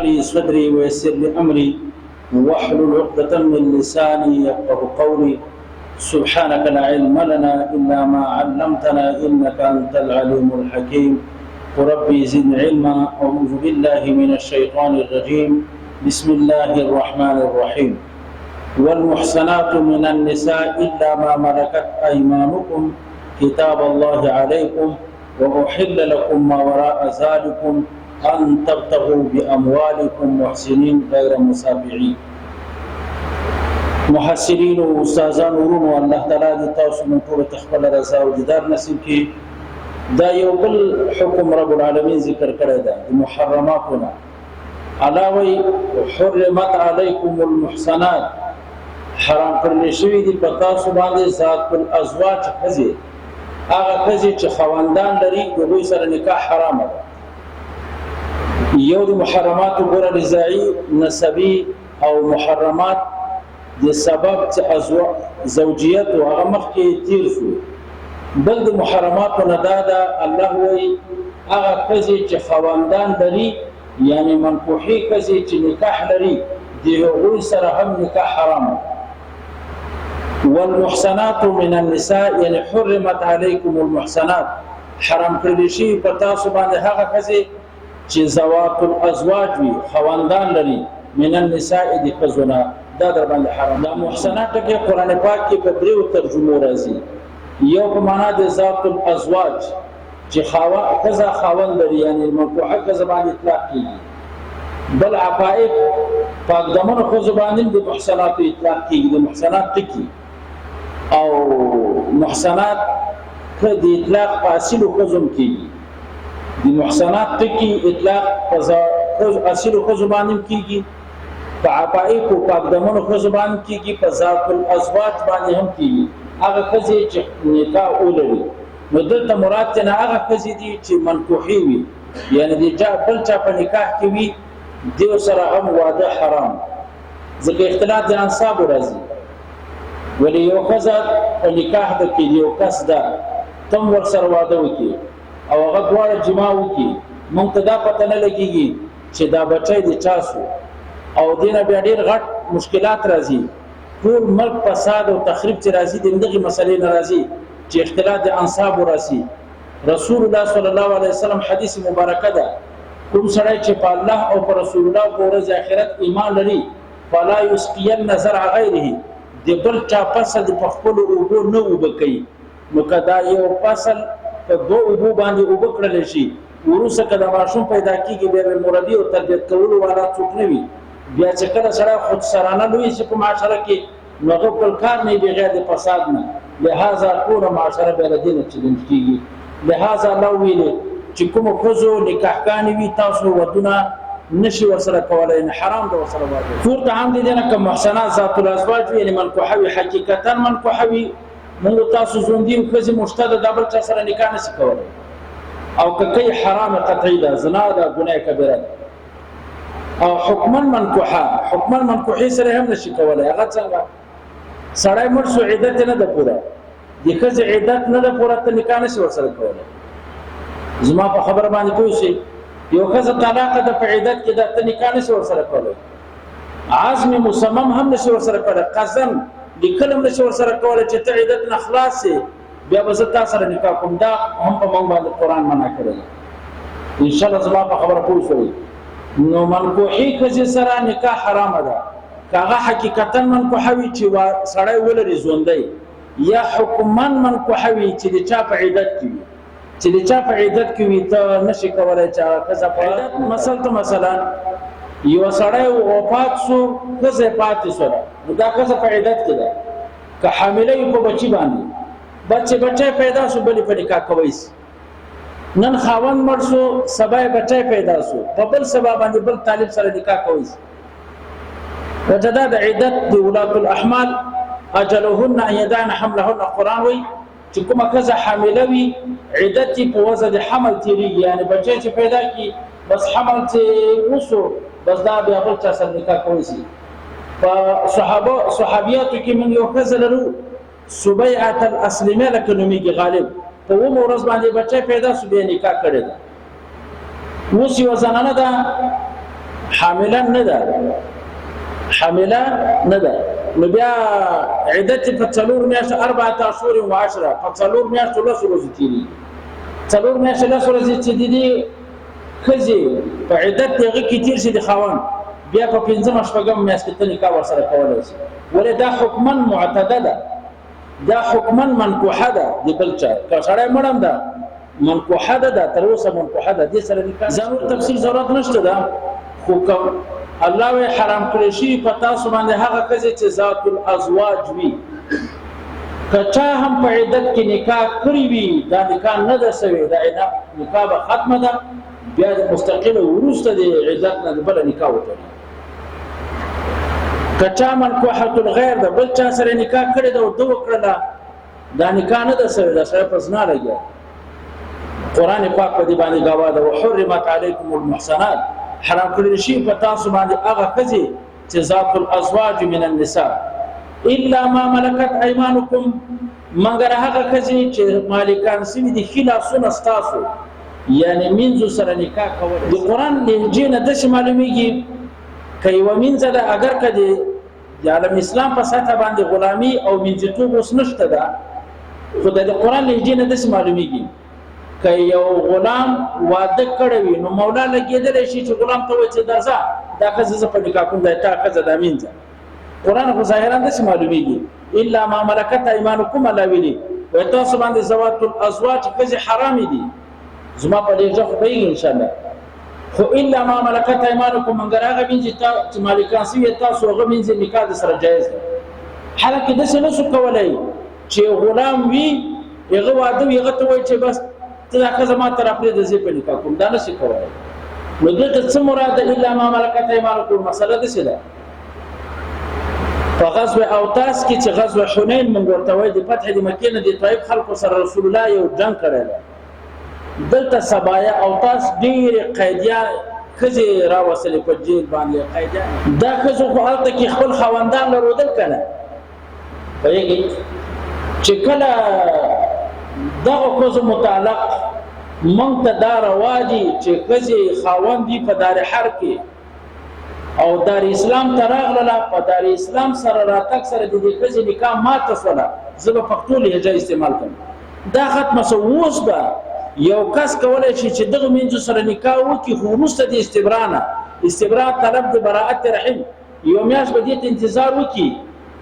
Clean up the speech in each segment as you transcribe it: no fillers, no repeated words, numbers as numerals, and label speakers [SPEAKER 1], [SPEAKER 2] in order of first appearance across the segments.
[SPEAKER 1] لي صدري ويسر لي أمري واحلل عقدة من لساني يفقه قولي سبحانك لا علم لنا إلا ما علمتنا إنك أنت العليم الحكيم وربي زدني علما أعوذ بالله من الشيطان الرجيم بسم الله الرحمن الرحيم والمحسنات من النساء إلا ما ملكت أيمانكم كتاب الله عليكم وأحل لكم ما وراء ذلكم أن تبتغوا بأموالكم محسنين غير مسافعين محسنين واستاذان ورونو الله تعالی د تاسو من ټول تخبل رضا او دیدار نصیب کی دا یو بل حکم رب العالمین ذکر کړی دا محرماتنا علاوه حرمت علیکم المحصنات حرام کړل شوی دی په تاسو باندې ذات الازواج خزي هغه خزي چې خواندان لري دوی سره نکاح حرام ده یو د محرمات ګور رضاعی نسبی او محرمات د سبب چې زوجیت او هغه مخکې تیر شو بل د محرمات نه دا الله وی هغه خزي چې خواندان لري یعنی منکوحي خزي چې نکاح لري دی هغوی سره هم نکاح حرام ده والمحسنات من النساء يعني حرمت عليكم المحسنات حرام کړل شي په تاسو باندې هغه خزي چې زوات الازواج وي خواندان لري من النساء دي خزونه دا در باندې حرام دا محسنات کې قران پاک کې په دریو ترجمو راځي یو په معنا د ذات الازواج چې خزا خاوند لري یعنی منکوحه خزه باندې اطلاق کیږي بل عفائف پاک دمنو خو زبانین د محسنات اطلاق کیږي د محسنات ټکی او محسنات کدی اطلاق فاصل خزم کیږي د محسنات ټکی اطلاق اصل خزبانیم کیږي په عفائف او پاک دمنو خزبان کیږي په ذات الازواج باندې هم کیږي هغه خزي چې نکاح ولري نو دلته مراد نه هغه خزي دي چې منکوحي وي یعنی د بل چا په نکاح کې وي دیو سره هم واده حرام ځکه اختلاط د انصاب راځي ولی یو خزه په نکاح د کې یو کس ده تم ور سره واده وکي او هغه دواړه جما وکي مونږ ته دا پته نه لګيږي چې دا بچی د چاسو او دینه بیا ډیر غټ مشکلات راځي ټول ملک فساد او تخریب چې راځي دغه مسلې ناراضي چې اختلاط د انصاب راځي رسول الله صلی الله علیه وسلم حدیث مبارکه ده کوم سړی چې په الله او پر رسول الله په ورځ آخرت ایمان لري فلا یسقین زرع غیره د بل چا فصل په خپل اوبو نه وبکي نو کدا یو فصل په دوه اوبو باندې وبکړل شي ورسره کدا ماشوم پیدا کیږي به مرادي او تربیت کولو والا څوک نه وي بیا چې کله سره خود سرانه لوي چې په معاشره کې نو خپل کار نه بغیر د فساد نه لہذا ټول معاشره به لدینه چلن کیږي لہذا الله ویلي چې کوم خزو نکاحګان وي تاسو ودونه نشي ورسره کولای نه حرام ده ورسره واده فور ته هم دي نه کوم محسنات ذات الازواج وي منکوحوي حقیقتا منکوحوي موږ تاسو زوندین خزي مشتد دبل چا سره نکاح نشي کولای او کوي حرام قطعي ده زنا ده ګناه کبیره او حکما منکوحي سره هم نشي کولای هغه څنګه سړی مر سو عدت نه ده پورا د خزي عدت نه ده پورا ته نکاح نشي ورسره کولای زما په خبر باندې کوی شي یو خزه طلاق ده په عدت کې د نکاح نشي ورسره کولای عزم مصمم هم نشي ورسره کولای قسم لیکلم نشي ورسره کولای چې ته عدت نه خلاص بیا به زه تاسو سره نکاح کوم دا هم په موږ باندې قران منع کړی ان شاء الله زما په خبره کوی شي نو منکوحي خزه سره نکاح حرام ده کاغه حقیقتا منکوحوي چې سړی ولري ژوندۍ یا حکما منکوحوي چې د چا په عدت کې چې د چا په عدت کې وي ته نشي کولای چې کزه په عدت مثلا یو سړی وفات شو کزه پاتې شو دا کزه په عدت کې ده که حامله په بچی باندې بچي پیدا شو بلې په نکاح کوي نن خاوند مړ شو سبا بچي پیدا شو په بل سبا باندې بل طالب سره نکاح کوي وجدا د عدت د ولات الاحمال اجلهن ان يدان حملهن قران وي چې کومه کزه حامله وي عدت په وزن د حمل تیریږي یعنی بچی چې پیدا کی بس حمل چې وسو بس دا بیا بل چا سره نکاح کوي په صحابياتو کې من یو خزلرو سبيعه الاسلمه لکه نوميږي غالب په و مورز باندې بچی پیدا شو بیا نکاح کړی دا اوس یو زنانه ده حاملا نه ده حامله نه ده نو بیا عدت په څلور میاشتو 14 اشهر و 10 په څلور میاشتو له ورځې تیری څلور میاشتې له ورځې چې دي خزي په عدت دغه کې تیر شي د خاوند بیا په 15 شپږم میاشت کې نکاح ورسره کولای شي ولې دا حکما معتده ده دا حکما منکوحه ده د بلچا که سړی مړم ده منکوحه ده تر اوسه منکوحه ده د سره نکاح ضرور تفصیل ضرورت نشته ده خو الله وی حرام کړی شي په تاسو باندې هغه کزي چې ذات الازواج وي کچا هم په عدت کې نکاح کړی وي دا نکاح نه ده سوی دا نکاح به ختمه ده بیا د مستقله ورسته د عدت نه بل نکاح وکړي کچا منکوحه الغیر ده بل چا سره نکاح کړی دا دوه کړه دا نکاح نه ده سوی دا سره پس نه لګي قران پاک په دې باندې گواه ده وحرمت علیکم المحصنات حرام کړی شي په تاسو باندې هغه کزي چې ذات الازواج من النساء الا ما ملكت ايمانكم مگر هغه کزي چې مالکان سوي دي خلاصونه تاسو یعنی منځ سره نکاح کول د قران لهجه نه د معلومیږي کوي ومنځ ده اگر کدي د عالم اسلام په ساته باندې غلامی او منځتوب اوس نشته ده خدای د قران لهجه نه د معلومیږي که یو غلام واده کړی نو مولا لګیدل شي چې غلام ته وایي چې دا خزه په نکاح کوم دا تا خزه د امینځه قران خو ظاهرا د معلومیږي الا ما ملکت ایمانکم الله ویلي و تاسو باندې زوات الازواج خزه حرام دي زما په دې ځخ به ان شاء الله خو الا ما ملکت ایمانکم مگر هغه منځ چې مالکان سي تاسو هغه منځ نکاح سره جایز ده حالکه د څه نسو کولای چې غلام وي هغه واده یې غته وایي چې بس دا که ما طرف دې ځې په نکاح کوم دا نشي کولای نو دغه څه مراد الا ما ملکت ایمانکم مسله ده څه ده په غزوه اوتاس کې چې غزوه حنین موږ ورته وایي د فتح د مکې نه د طائف خلکو سره رسول الله یو جنگ کړی دلته سبایا اوتاس ډېر قیدیان خزي راوصلې په جیل باندې قیدیان دا خزو خو هلته کې خپل خواندان لرودل کنه وایي چې کله دغه کوز متعلق مونږ ته دا رواجی چې کزي خاوندې په دار حر کې او دار اسلام تراغله په دار اسلام سره راتک سره د دې کزي نکاح ماته سره زبه پښتو لهجه استعمال کوم دا ختمه سووس به یو کس کولای شي چې دغه منځ سره نکاح وکړي خو وروسته د استبراء طلب د براءت رحم یو میاش به دې انتظار وکړي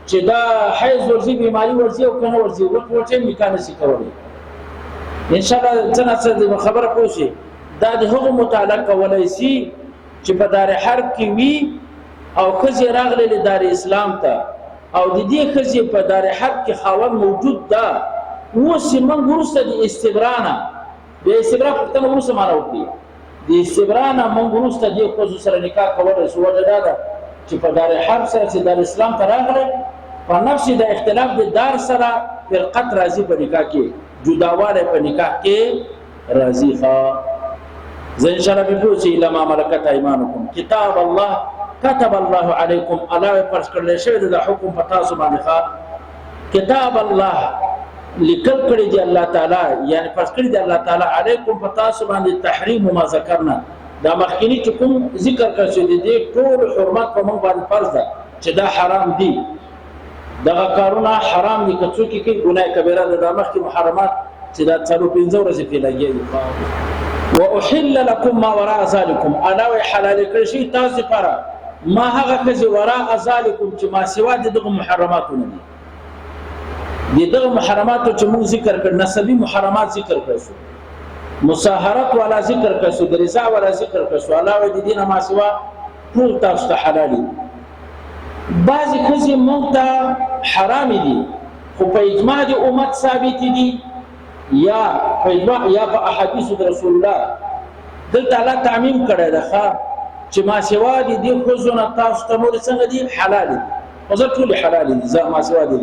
[SPEAKER 1] چې دا حیض ورزي بیماری ورزي او کنه ورزي ورته نکاح نشي کولای ان شاء الله څنګه خبره پوښي دا د هغه متعلق کولای شي چې په دار حرب کې وي او خزي راغلي له دار اسلام ته او د دې خزي په دار حرب کې خاوند موجود ده اوس موږ ورسته د استبرانه د استبرا په تمه ورسته مانو دي د استبرانه موږ ورسته د خزو سره نکاح کولای شو وجدا ده چې په دار حرب سره چې دار اسلام ته راغلي په نفس د اختلاف د دار سره فرقت راځي په نکاح کې جداواله په نکاح کې راضی ښا زين شرف بوسي لما ملكت ايمانكم كتاب الله كتب الله عليكم الله فرض کړل شوی د حکم په تاسو باندې ښا کتاب الله لیکل کړی دی الله تعالی یعنی فرض کړی دی الله تعالی علیکم په تاسو باندې تحریم ما ذکرنا دا مخکینی چې کوم ذکر کړی دی ټول حرمت په موږ باندې فرض ده چې دا حرام دي دغه کارونه حرام دي که څوک کې ګناه کبیره ده د مخکې محرمات چې دا څلو 15 ورځې کې لګي واحل لكم ما وراء ذلكم انا حلال کړی شي تاسو لپاره ما هغه کزي وراء ذلكم چې ما سوا دغه محرماتونه دي دغه محرمات چې موږ ذکر کړ نسبی محرمات ذکر کړو مصاهرت ولا ذکر کړو درزاع ولا ذکر کړو علاوه د دینه ما سوا ټول تاسو ته حلال دي بعضی کزي موږ ته حرام دي خو په اجماع د امت ثابت دي یا په اجماع یا په احادیث رسول الله دلته الله تعمیم کړی ده چې ما سوا دي د خزونه تاسو ته نور څنګه دي حلال دي او زه ټول حلال دي زه ما سوا دي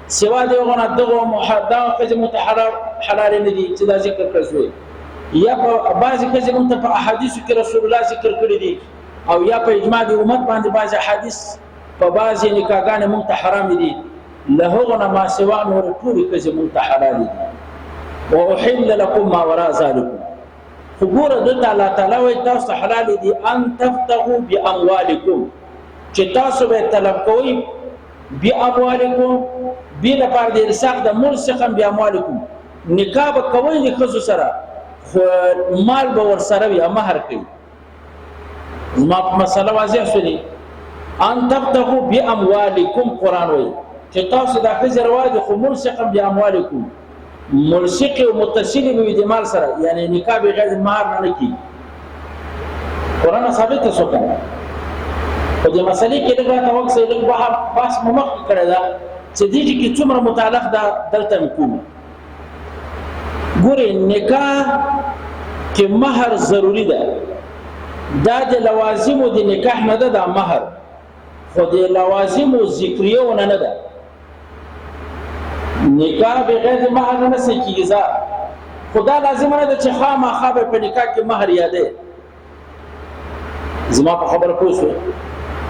[SPEAKER 1] سوا دي غونه دغه محدا کزي متحرم حلال نه دي چې دا ذکر کړو یا په بعضی کزي موږ ته په احادیث کې رسول الله ذکر کړی دي او یا په اجماع د امت باندې بعضی حدیث په بعضی نکاحګان موږ ته حرام دي له هغه ما سوا نور ټول کزي موږ ته حلال دي واحل لكم ما وراء ذلكم خو ګوره دلته الله تعالی وایي تاسو ته حلال دي ان تفتغوا باموالکم چې تاسو به طلب کوئ باموالکم بې لپاره د ارساق د ملصقا باموالکم نکاح به کوئ د ښځو سره خو مال به ورسره وي مهر کوي زما مسله واضح شولې ان تفتغوا باموالکم قرآن وایي چې تاسو د ښځې رواج خو ملصقا باموالکم ملصق او متصل به د مال سره یعنی نکاح بغیر مهر نه کیږي قرآن ثابت شو کنه په دې مسلې کې دغه توګه څه دغه بحث مخ کړی دا چې دې کې څومره متعلق ده دلته کوم ګورې نکاح کې مهر ضروری ده دا د لوازمو د نکاح نه ده دا مهر خو د لوازمو ذکریه نه ده نکاح بغیر مهر نه سکیږي خدا لازم نه ده چې خامخا په نکاح کې مهر یادې زما په خبره پوه شو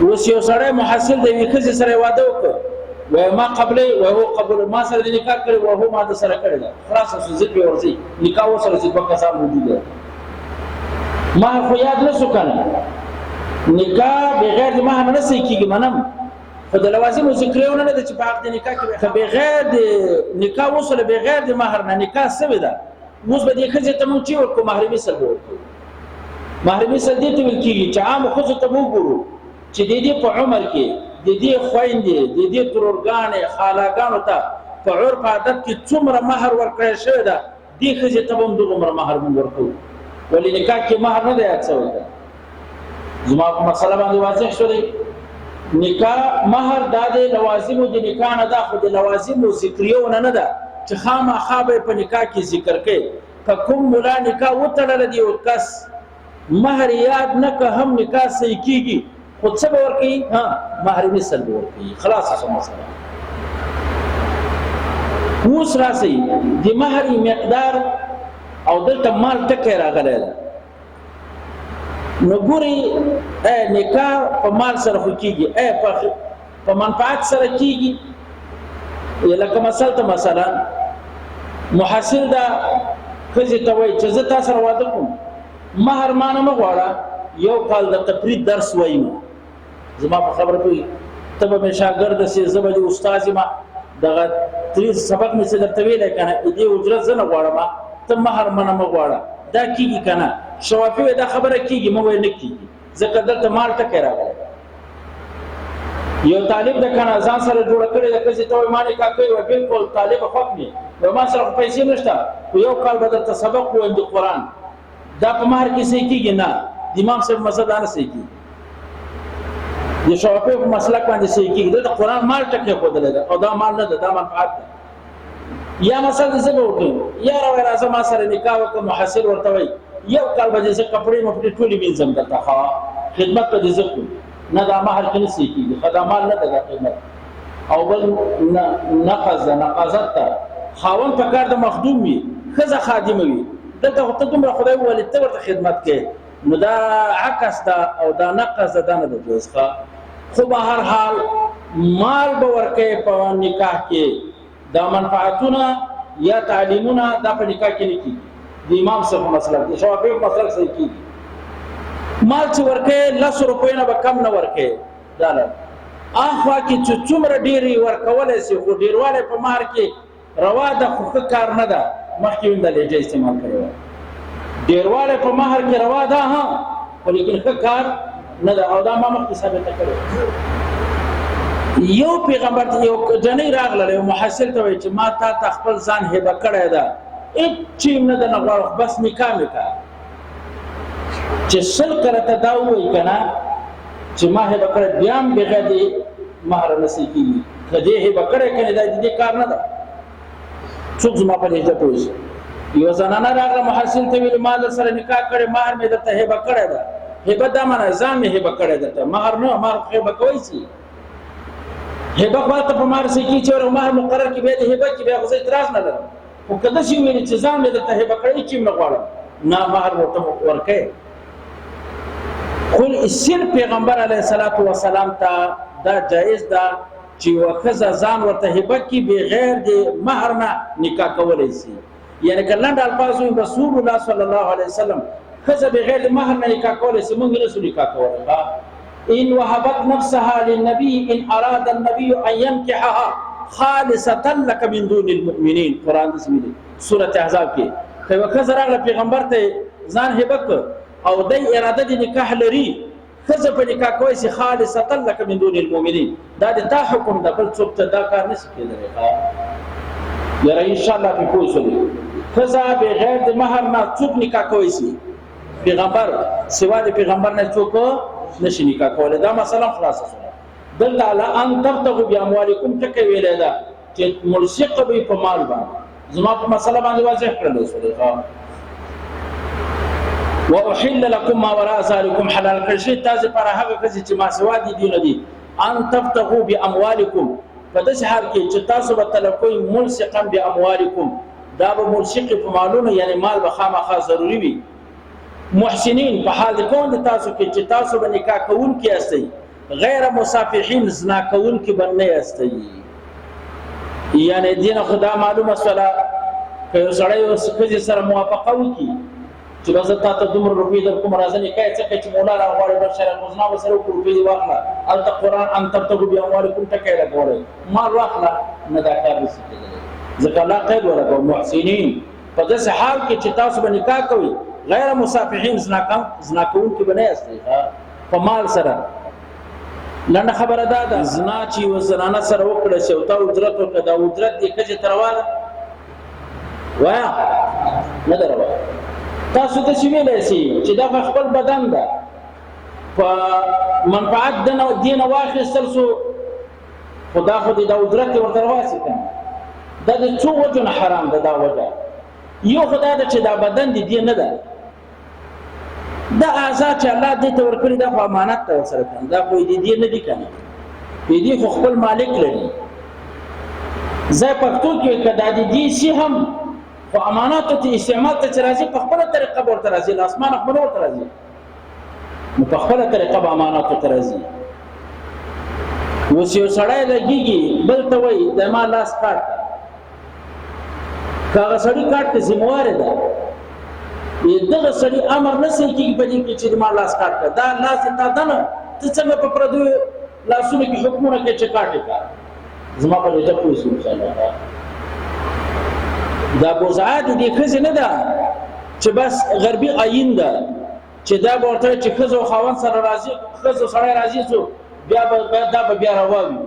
[SPEAKER 1] اوس یو سړی محصل دی وي ښځې سره واده وکړ وایي ما قبلې وهو قبول ما سره د نکاح کړی وهو ما د سره کړی ده خلاص ضد به ورځي نکاح ورسره چې دوه کسان موجود دي ما خو یاد نه شو کنه نکاح بغیر د مهر نه سکیږي منم خو د لوازمو ذکرونه نه ده چې په حق د نکاح کې بغیر د نکاح وصله بغیر د مهر نه نکاح سوی ده اوس به دې ښځې ته موږ چې ورکړو مهر مثل به ورکړو مهر مثل دې ته ویل کېږي چې عامو ښځو ته به وګورو چې د دې په عمر کې د دې خویندې د دې ترورګانې خالاګانو ته په عرف عادت کې څومره مهر ورکړی شوی ده دې ښځې ته به هم دغومره مهر موږ ورکوو ولې نکاح کې مهر نه دی یاد شوی ده زما په مسله باندې واضح شوی نکاح مهر دا د لوازمو د نکاح نه ده خو د لوازمو ذکریونه نه ده چې خامخا به په نکاح کې ذکر کوي که کوم ملا نکاح وتړلی دی او کس مهر یاد نه که هم نکاح صحیح کېږي خو څه به ورکوي مهر مثل به ورکوي خلاصه شوه مسله اوس راسئ د مهر مقدار او دلته مال ټکی راغلی ده نو ګورئ نکاح په مال سره خو کېږي په منفعت سره کېږي لکه مثلا محصل ده ښځې ته وایي چې زه تا سره واده کوم مهر ما نه مه غواړه یو کال د تفرید درس وایم زما په خبره پوهېږي ته به مې شاګرده سې زه به دې استاد یم دغه سبق مې څه درته ویلی که نه دې اجرت زه نه غواړم ته مهر منه مه غواړه دا کېږي که نه شوافي وایي دا خبره کېږي مه وایي نه کېږي ځکه دلته مال ټکی راغلی یو طالب د که نه ځان سره جوړه کړې ده ښځې ته وایي ما نکاح کوي وایي بلکل طالبه خوښ مې وایي ما سره خو پیسې نشته خو یو کال به درته سبق ووایم د قرآن دا په مهر کې صحیح کېږي نه د امام صاحب مسله دا نه صحیح کېږي د شوافي په مسلک باندې صحیح کېږي دلته قرآن مال ټکی ښودلی ده او دا مال نه ده دا منفعت ده یا مثلا زه به وکړم یاره وایي راځه ما سره نکاح وکړه محصل ورته وایي یو کال به دې زه کپړې مپړې ټولې وینځم درته خدمت به دې زه کړم نه دا مهر کې نه صحیح کېږي خو دا مال نه ده دا خدمت او بل نقض ده نقاضت ده خاوند په کار د مخدوم وي ښځه خادمه وي دلته خو ته دومره خدای وویل ته ورته خدمت کوې نو دا عکس ده او دا نقص ده دا نه ده جوز خو به هر حال مال به ورکوې په نکاح کې دا منفعتونه یا تعلیمونه دا په نکاح کې نه کېږي د امام صاحب مسلک د شوافي مسلک صحیح کېږي مال چې ورکوې 10 روپیو نه به کم نه ورکوې دا نه اخوا کې چې څومره ډېرې ورکولی شي خو ډېروالی په مهر کې روا ده خو ښه کار نه ده مخکې هم دا لهجه استعمال کړې وه ډېروالی په مهر کې روا ده خو لیکن ښه کار نه ده او دا ما مخکې ثابته کړې یو پیغمبر ته یو جنۍ راغله یو محصل ته وایي چې ما تا ته خپل ځان هبه کړی ده هېڅ چې نه ده نه غواړم بس نکاح مې کړه چې 100 کله ته دا ووایي که نه چې ما هبه کړی بیا هم بغیر د مهر نه صحیح کېږي که دې هبه کړی که نه دا د دې کار نه ده څوک زما په لهجه پوه شي یو زنانه راغله محصل ته ویل ما در سره نکاح کړی مهر مې درته هبه کړی ده هبه دا معنی ځان مې هبه کړی درته مهر نه مهر هبه کوی شي هبه خو هلته په مهر صحیح کېږي چې ور مهر مقرر کړي بیا د هبه کې بیا خو زه اعتراض نه لرم خو که داسې وویلې چې ځان مې درته هبه کړی هېڅ نه غواړم نه مهر ورته ورکوې خو صرف پیغمبر علیه الصلاة والسلام ته دا جایز ده چې یوه ښځه ځان ورته هبه کړي بغیر د مهر نه نکاح کولی شي یعنی کلند الفاظ رسول الله صلی الله علیه وسلم خزه بغیر مہر نه نکاح کولای سي موږ نه سو نکاح کولای ان وهبت نفسها للنبي ان اراد النبي ان ينكحها خالصه لك من دون المؤمنين قران دې سوره احزاب کې خو خزه راغله پیغمبر ته ځان هبک او د اراده د نکاح لري خزه په نکاح کوي سي خالصه لك من دون المؤمنين دا د تا حکم د بل څوک ته دا کار نشي کېدلی یاره ان شاء الله په کوڅه خزه بغیر د مہر نه څوک نکاح کوي سي پیغمبر سوا د پیغمبر نه څوک نشي نکاح کولای دا مثلا خلاصه شوه دلته علی ان تبتغوا باموالکم ټکه ویل دا چې ملصق به په مال باندې زما په مسله باندې واضح کړل شو واحل لكم ما وراء ذلكم حلال کړی تاسو پر هغه کسي چې ما سوا دي دین دي ان تبتغوا باموالکم فدس حال کې چې تاسو به تلکوي ملصقا باموالکم دا به ملصق په مالونو یعنی مال به خامخا ضروری وي محسنین په حال کون د تاسو کې چې تاسو به نکاح کوون کې استئ غیر مصافحین زنا کوون کې باندې استئ یعنی دین خدا معلومه سره که سړی وسکه سره موافقه وکي چې بس تاسو دومره روپۍ در کوم راځنی کای څه چې مولا را غواړي بشر غزنا وسره روپۍ واخله الته قران ان تبتغوا باموالکم ټکای راغوري مال واخله نه دا کار نشي ځکه لا قید ورکو محسنین په داسې حال کې چې تاسو به نکاح کوئ غیر مصافحین زنا کوون کې بنه استي په مال سره لنډه خبره ده زنا چې وزنانه سره وکړه چې او تا اجرت وکړه دا اجرت دې کجه ترواله وایا نه دروا تاسو ته چې ویلای شي چې دا خپل بدن ده په منفعت د دین واخیستل سو خدا خو دې دا اجرت ورته واسي کنه دا د څو وجه حرام ده دا وجه یو خدای ته چې دا بدن دې نه ده دا آزاد چې الله دې ته ورکړي دا امانت ته سره کنه دا کوئی دې نه دي کنه دې خو خپل مالک لري زه پښتو کې کدا دې شي هم خو امانت ته استعمال ته راځي په خپل طریقه ورته راځي اسمان خپل ورته راځي نو په خپل طریقه به امانت ته راځي اوس یو سړی لګيږي بل ته وایي د ما لاس کاټ کاغه سړی کاټ ته ذمہوار ده دغه سړی امر نه سي کیږي په دې کې چې ما لاس کاټ دا لاس ته دنه ته څنګه په پردو لاسونو کې حکمونه کې چې کاټه کا زما په دې ته پوښتنه ان شاء الله دا بوزعات دي خزه نه ده چې بس غربي آیین ده چې دا ورته چې خزه او خاون سره راځي خزه سره راځي سو بیا بیا راووي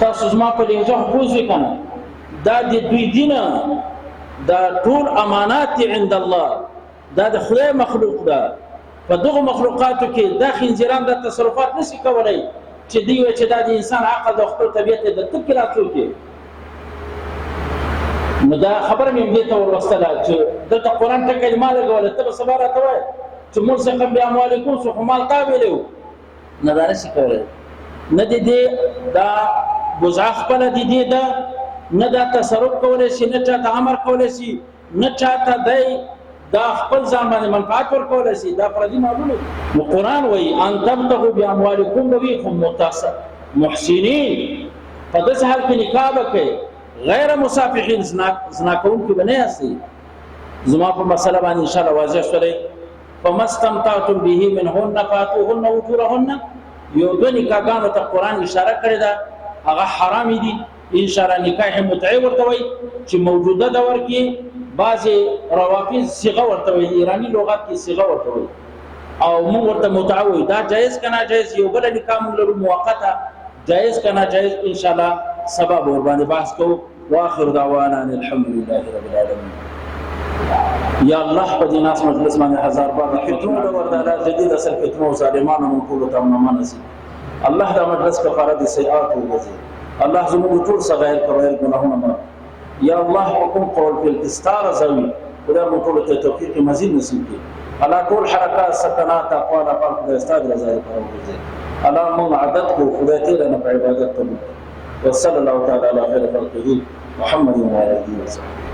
[SPEAKER 1] تاسو زما په دې ځو پوښتنه کنه دا د دوی دینه دا ټول امانات عند الله دا د خدای مخلوق ده په دغه مخلوقاتو کې د خنزیران د تصرفات نشي کولای چې دی و چې د انسان عقل د خپل طبيعت د تکراتو کې نو دا خبره مې دې ته ورسته چې د قرآن ته کلمه لګول ته صبر راته چې مرسقا باموالکم سو مال قابلو نه دا نشي کولای نه دې دا بوزع خپل دې دا نه دا تصرف کولای شي نه چاته امر کولای شي نه چاته دی دا خپل ځان باندې منفعت ورکولای شي دا پردي معلومه نو قران وایي ان تبتغوا باموالکم بهم متصل محسنین په داسې حال کې نکاح وکړي غیر مصافحین زنا کوونکي بنه یاستئ زما په مسله باندې ان شاء الله واضح شولې فمستمتعتم به منهن فاتوهن اجورهن یو د نکاحانو ته قران اشاره کړې ده هغه حرام دي ان شاء الله نکاح متعه ورته وي چې موجوده دور کې بعضي روافض صيغه ورته وي ایرانی لغت کې صيغه ورته وي او موږ ورته متعه وي دا جائز کنا جائز یو بل نکاح له موقته جائز کنا جائز ان شاء الله سبب ور باندې بحث کوو واخر دعوانا الحمد لله رب العالمين یا الله په دې ناس مجلس باندې هزار بار فتنه ورته جديد اصل فتنه ظالمانو من ټول ته منسي الله دا مجلس کفاره دي سیئات وګرځي الله زموږ ټول صغائر کبائر ګناهونه ما یا الله حکم قول په استار زوي خدای مو ټول ته توفیق مزید نصیب کړي الله ټول حرکات سکنات اقوال افعال د استاد رضا کوي الله مو عادت کو خدای ته نه په عبادت ته وصلی الله تعالی علی خیر خلقه محمد و علی اله وصحبه